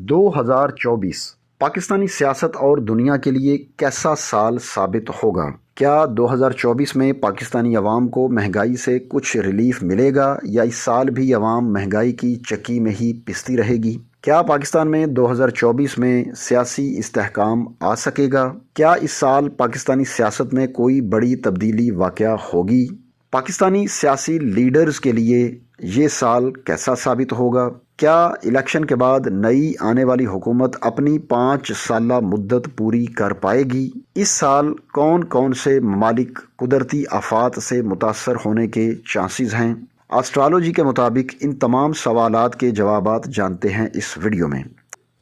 2024 पाकिस्तानी सियासत और दुनिया के लिए कैसा साल साबित होगा? क्या 2024 में पाकिस्तानी अवाम को महंगाई से कुछ रिलीफ मिलेगा या इस साल भी अवाम महंगाई की चक्की में ही पिसती रहेगी? क्या पाकिस्तान में 2024 में सियासी इस्तेहकाम आ सकेगा? क्या इस साल पाकिस्तानी सियासत में कोई बड़ी तब्दीली वाक़या होगी? पाकिस्तानी सियासी लीडर्स के लिए ये साल कैसा साबित होगा? क्या इलेक्शन के बाद नई आने वाली हुकूमत अपनी 5 साला मुद्दत पूरी कर पाएगी? इस साल कौन कौन से ममालिक कुदरती आफात से मुतासर होने के चांसेस हैं? एस्ट्रोलॉजी के मुताबिक इन तमाम सवालात के जवाबात जानते हैं इस वीडियो में।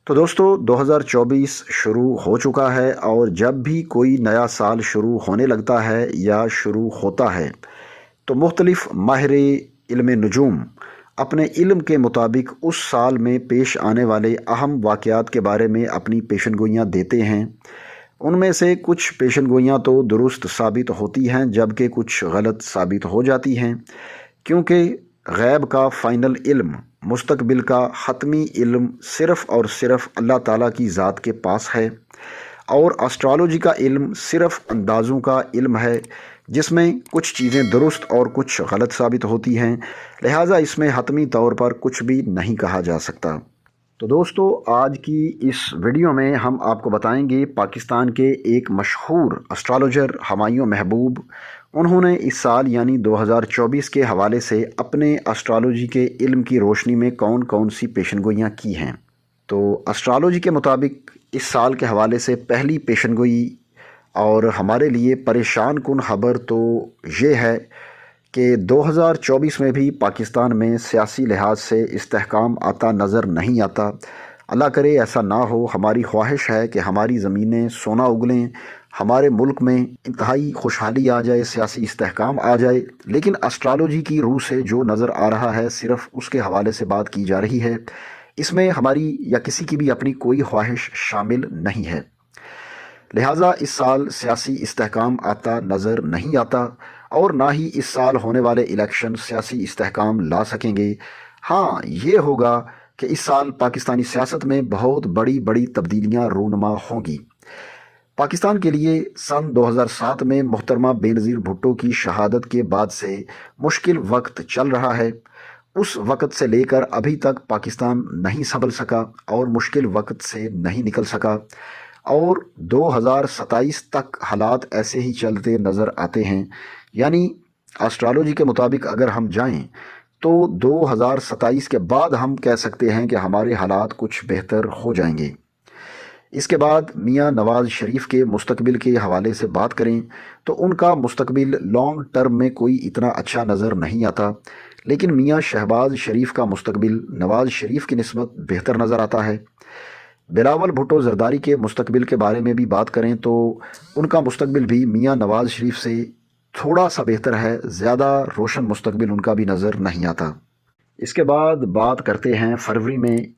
तो दोस्तों 2024 शुरू हो चुका है और जब भी कोई नया साल शुरू होने लगता है या शुरू होता है तो मुख्तलिफ माहिर इल्म नजूम अपने इल्म के मुताबिक उस साल में पेश आने वाले अहम वाक़यात के बारे में अपनी पेशनगोइयाँ देते हैं। उनमें से कुछ पेशनगोइयाँ तो दुरुस्त साबित होती हैं जबकि कुछ गलत साबित हो जाती हैं, क्योंकि गैब का फ़ाइनल इल्म, मुस्तकबिल का हतमी इल्म सिर्फ़ और सिर्फ़ अल्लाह ताला की ज़ात के पास है और एस्ट्रोलॉजी का इल्म सिर्फ़ अंदाज़ों का इल्म है जिसमें कुछ चीज़ें दुरुस्त और कुछ गलत साबित होती हैं। लिहाजा इसमें हतमी तौर पर कुछ भी नहीं कहा जा सकता। तो दोस्तों आज की इस वीडियो में हम आपको बताएंगे पाकिस्तान के एक मशहूर एस्ट्रोलॉजर हुमायूं महबूब, उन्होंने इस साल यानी 2024 के हवाले से अपने एस्ट्रोलॉजी के इल्म की रोशनी में कौन कौन सी पेशनगोइयाँ की हैं। तो एस्ट्रोलॉजी के मुताबिक इस साल के हवाले से पहली पेशनगोई और हमारे लिए परेशान कुन खबर तो ये है कि 2024 में भी पाकिस्तान में सियासी लिहाज से इस्तेहकाम आता नज़र नहीं आता। अल्लाह करे ऐसा ना हो। हमारी ख्वाहिश है कि हमारी ज़मीनें सोना उगलें, हमारे मुल्क में इंतहाई खुशहाली आ जाए, सियासी इस्तेहकाम आ जाए, लेकिन एस्ट्रोलॉजी की रूह से जो नज़र आ रहा है सिर्फ़ उसके हवाले से बात की जा रही है। इसमें हमारी या किसी की भी अपनी कोई ख्वाहिश शामिल नहीं है। लिहाजा इस साल सियासी इस्तेहकाम आता नज़र नहीं आता और ना ही इस साल होने वाले इलेक्शन सियासी इस्तेहकाम ला सकेंगे। हाँ, ये होगा कि इस साल पाकिस्तानी सियासत में बहुत बड़ी बड़ी तब्दीलियाँ रूनुमा होंगी। पाकिस्तान के लिए सन 2007 में मोहतरमा बेनज़ीर भुट्टो की शहादत के बाद से मुश्किल वक्त चल रहा है। उस वक़्त से लेकर अभी तक पाकिस्तान नहीं संभल सका और मुश्किल वक्त से नहीं निकल सका और 2027 तक हालात ऐसे ही चलते नज़र आते हैं। यानी एस्ट्रोलॉजी के मुताबिक अगर हम जाएं तो 2027 के बाद हम कह सकते हैं कि हमारे हालात कुछ बेहतर हो जाएंगे। इसके बाद मियां नवाज़ शरीफ के मुस्तकबिल के हवाले से बात करें तो उनका मुस्तकबिल लॉन्ग टर्म में कोई इतना अच्छा नज़र नहीं आता, लेकिन मियां शहबाज शरीफ का मुस्तकबिल नवाज़ शरीफ की निस्बत बेहतर नज़र आता है। बिलावल भुट्टो जरदारी के मुस्तकबिल के बारे में भी बात करें तो उनका मुस्तकबिल भी मियां नवाज़ शरीफ से थोड़ा सा बेहतर है, ज़्यादा रोशन मुस्तकबिल उनका भी नज़र नहीं आता। इसके बाद बात करते हैं फरवरी में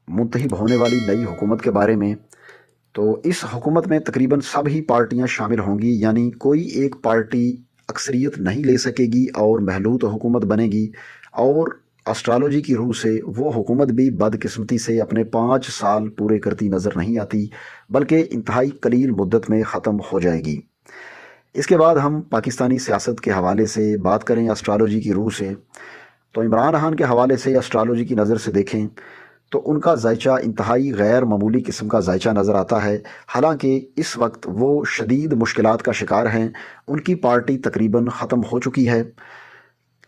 मुंतखब होने वाली नई हुकूमत के बारे में। तो इस हुकूमत में तकरीबन सभी पार्टियां शामिल होंगी, यानी कोई एक पार्टी अक्सरियत नहीं ले सकेगी और महलूत हुकूमत बनेगी और एस्ट्रोलॉजी की रूह से वो हुकूमत भी बदकिस्मती से अपने 5 साल पूरे करती नज़र नहीं आती, बल्कि इंतहाई कलील मुद्दत में ख़त्म हो जाएगी। इसके बाद हम पाकिस्तानी सियासत के हवाले से बात करें एस्ट्रोलॉजी की रूह से, तो इमरान खान के हवाले से एस्ट्रोलॉजी की नज़र से देखें तो उनका जायचा इंतहाई गैर मामूली किस्म का जायचा नज़र आता है। हालांकि इस वक्त वो शदीद मुश्किलात का शिकार हैं, उनकी पार्टी तकरीबन ख़त्म हो चुकी है,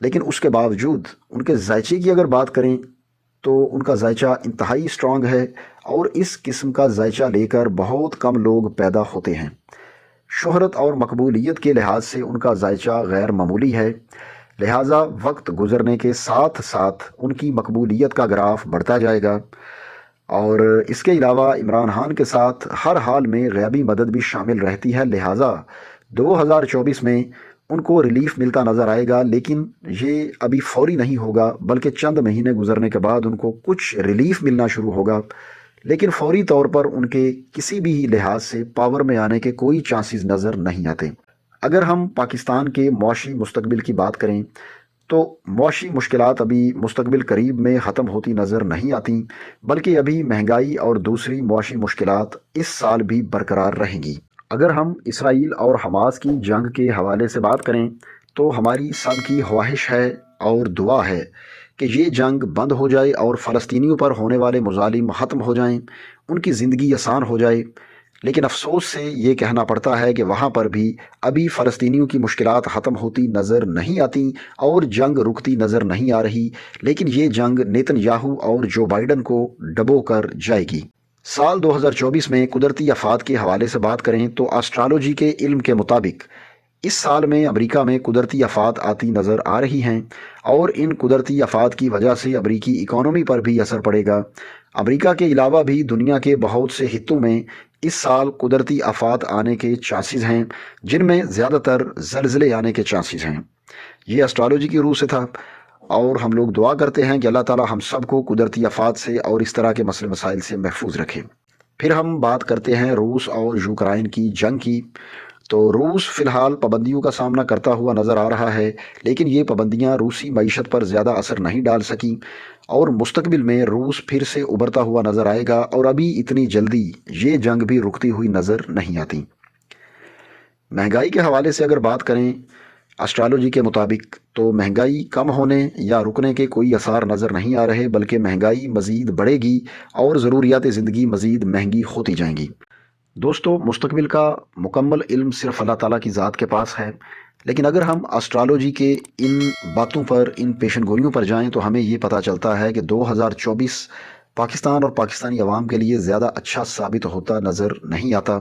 लेकिन उसके बावजूद उनके जायचे की अगर बात करें तो उनका जायचा इंतहाई स्ट्रॉन्ग है और इस किस्म का जायचा लेकर बहुत कम लोग पैदा होते हैं। शोहरत और मकबूलियत के लिहाज से उनका जायचा गैर मामूली है। लिहाजा वक्त गुजरने के साथ साथ उनकी मकबूलियत का ग्राफ बढ़ता जाएगा और इसके अलावा इमरान खान के साथ हर हाल में गैबी मदद भी शामिल रहती है। लिहाजा 2024 में उनको रिलीफ मिलता नज़र आएगा, लेकिन ये अभी फौरी नहीं होगा, बल्कि चंद महीने गुजरने के बाद उनको कुछ रिलीफ मिलना शुरू होगा, लेकिन फौरी तौर पर उनके किसी भी लिहाज से पावर में आने के कोई चांसेस नज़र नहीं आते। अगर हम पाकिस्तान के मुआशी मुस्तकबिल की बात करें تو معاشی مشکلات ابھی مستقبل قریب میں ختم ہوتی نظر نہیں آتی، بلکہ ابھی مہنگائی اور دوسری معاشی مشکلات اس سال بھی برقرار رہیں گی۔ اگر ہم اسرائیل اور حماس کی جنگ کے حوالے سے بات کریں تو ہماری سب کی خواہش ہے اور دعا ہے کہ یہ جنگ بند ہو جائے اور فلسطینیوں پر ہونے والے مظالم ختم ہو جائیں، ان کی زندگی آسان ہو جائے۔ لیکن افسوس سے یہ کہنا پڑتا ہے کہ وہاں پر بھی ابھی فلسطینیوں کی مشکلات ختم ہوتی نظر نہیں آتی اور جنگ رکتی نظر نہیں آ رہی، لیکن یہ جنگ نیتن یاہو اور جو بائیڈن کو ڈبو کر جائے گی۔ سال 2024 میں قدرتی آفات کے حوالے سے بات کریں تو اسٹرالوجی کے علم کے مطابق اس سال میں امریکہ میں قدرتی آفات آتی نظر آ رہی ہیں، اور ان قدرتی آفات کی وجہ سے امریکی اکانومی پر بھی اثر پڑے گا۔ امریکہ کے علاوہ بھی دنیا کے بہت سے خطوں میں اس سال قدرتی آفات آنے کے چانسز ہیں، جن میں زیادہ تر زلزلے آنے کے چانسز ہیں۔ یہ اسٹرالوجی کی روح سے تھا، اور ہم لوگ دعا کرتے ہیں کہ اللہ تعالی ہم سب کو قدرتی آفات سے اور اس طرح کے مسئلے مسائل سے محفوظ رکھے۔ پھر ہم بات کرتے ہیں روس اور یوکرائن کی جنگ کی۔ تو روس فی الحال پابندیوں کا سامنا کرتا ہوا نظر آ رہا ہے، لیکن یہ پابندیاں روسی معیشت پر زیادہ اثر نہیں ڈال سکیں، اور مستقبل میں روس پھر سے ابھرتا ہوا نظر آئے گا، اور ابھی اتنی جلدی یہ جنگ بھی رکتی ہوئی نظر نہیں آتی۔ مہنگائی کے حوالے سے اگر بات کریں اسٹرالوجی کے مطابق تو مہنگائی کم ہونے یا رکنے کے کوئی آثار نظر نہیں آ رہے، بلکہ مہنگائی مزید بڑھے گی اور ضروریات زندگی مزید مہنگی ہوتی جائیں گی۔ دوستو، مستقبل کا مکمل علم صرف اللہ تعالیٰ کی ذات کے پاس ہے، لیکن اگر ہم اسٹرالوجی کے ان باتوں پر، ان پیشن گوئیوں پر جائیں تو ہمیں یہ پتہ چلتا ہے کہ 2024 پاکستان اور پاکستانی عوام کے لیے زیادہ اچھا ثابت ہوتا نظر نہیں آتا۔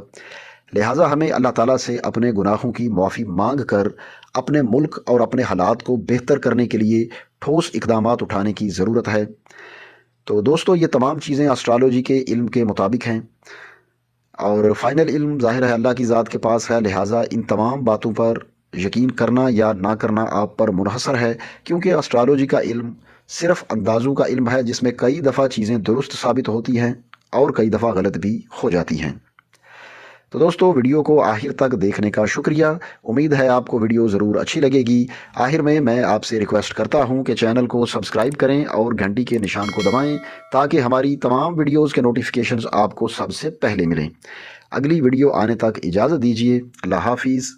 لہٰذا ہمیں اللہ تعالیٰ سے اپنے گناہوں کی معافی مانگ کر اپنے ملک اور اپنے حالات کو بہتر کرنے کے لیے ٹھوس اقدامات اٹھانے کی ضرورت ہے۔ تو دوستو، یہ تمام چیزیں اسٹرالوجی کے علم کے مطابق ہیں، اور فائنل علم ظاہر ہے اللہ کی ذات کے پاس ہے، لہٰذا ان تمام باتوں پر یقین کرنا یا نہ کرنا آپ پر منحصر ہے، کیونکہ اسٹرالوجی کا علم صرف اندازوں کا علم ہے، جس میں کئی دفعہ چیزیں درست ثابت ہوتی ہیں اور کئی دفعہ غلط بھی ہو جاتی ہیں۔ تو دوستو، ویڈیو کو آخر تک دیکھنے کا شکریہ۔ امید ہے آپ کو ویڈیو ضرور اچھی لگے گی۔ آخر میں آپ سے ریکویسٹ کرتا ہوں کہ چینل کو سبسکرائب کریں اور گھنٹی کے نشان کو دبائیں، تاکہ ہماری تمام ویڈیوز کے نوٹیفیکیشنز آپ کو سب سے پہلے ملیں۔ اگلی ویڈیو آنے تک اجازت دیجیے۔ اللہ حافظ۔